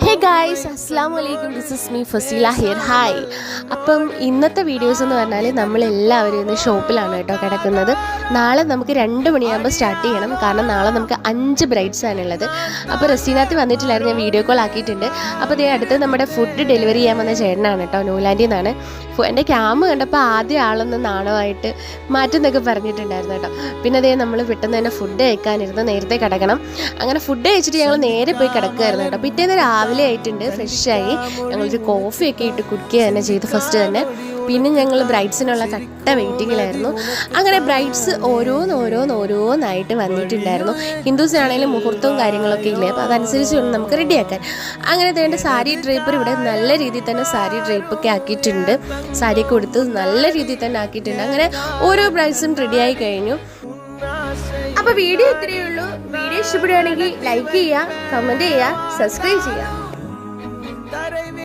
Hey guys, assalamu alaikum. This is me Fasila here. Hi. അപ്പം ഇന്നത്തെ videos എന്ന് പറഞ്ഞാൽ നമ്മളെല്ലാവരും ഇന്ന് ഷോപ്പിലാണ് കേട്ടോ കിടക്കുന്നത്. നാളെ നമുക്ക് 2 മണിയാകുമ്പോൾ സ്റ്റാർട്ട് ചെയ്യണം. കാരണം നാളെ നമുക്ക് 5 ബ്രൈഡ്സ് ആണുള്ളത്. അപ്പോൾ റസീനാത്തി വന്നിട്ടില്ലായിരുന്നു, ഞാൻ വീഡിയോ കോൾ ആക്കിയിട്ടുണ്ട്. അപ്പോൾ ദേ അടുത്ത് നമ്മുടെ ഫുഡ് ഡെലിവറി ചെയ്യാൻ വന്ന ചേട്ടനാണ് കേട്ടോ, ന്യൂലാൻഡിൽ നിന്നാണ്. എൻ്റെ ക്യാമ് കണ്ടപ്പോൾ ആദ്യം ആളൊന്ന് നാണമായിട്ട് മാറ്റുന്നൊക്കെ പറഞ്ഞിട്ടുണ്ടായിരുന്നു കേട്ടോ. പിന്നെ അതേ നമ്മൾ പെട്ടെന്ന് തന്നെ ഫുഡ് കഴിക്കാനിരുന്ന് നേരത്തെ കിടക്കണം. അങ്ങനെ ഫുഡ് കഴിച്ചിട്ട് ഞങ്ങൾ നേരെ പോയി കിടക്കുമായിരുന്നു കേട്ടോ. പിറ്റേന്ന് രാവിലെ ആയിട്ടുണ്ട്, ഫ്രഷായി ഞങ്ങളൊരു കോഫിയൊക്കെ ഇട്ട് കുടിക്കുക തന്നെ ചെയ്തു ഫസ്റ്റ് തന്നെ. പിന്നെ ഞങ്ങൾ ബ്രൈഡ്സിനുള്ള കട്ട വെയിറ്റിങ്ങിലായിരുന്നു. അങ്ങനെ ബ്രൈഡ്സ് ഓരോന്നായിട്ട് വന്നിട്ടുണ്ടായിരുന്നു. ഹിന്ദുസിനാണെങ്കിലും മുഹൂർത്തവും കാര്യങ്ങളൊക്കെ ഇല്ലേ, അപ്പോൾ അതനുസരിച്ച് വേണം നമുക്ക് റെഡിയാക്കാൻ. അങ്ങനെ വേണ്ട സാരി ഡ്രൈപ്പർ ഇവിടെ നല്ല രീതിയിൽ തന്നെ സാരി ഡ്രൈപ്പൊക്കെ ആക്കിയിട്ടുണ്ട്. സാരിയൊക്കെ കൊടുത്ത് നല്ല രീതിയിൽ തന്നെ ആക്കിയിട്ടുണ്ട്. അങ്ങനെ ഓരോ ബ്രൈഡ്സും റെഡിയായി കഴിഞ്ഞു. അപ്പോൾ വീഡിയോ ഇത്രയേ ഉള്ളൂ. വീഡിയോ ഇഷ്ടപ്പെടുകയാണെങ്കിൽ ലൈക്ക് ചെയ്യുക, കമൻറ്റ് ചെയ്യുക, സബ്സ്ക്രൈബ് ചെയ്യുക.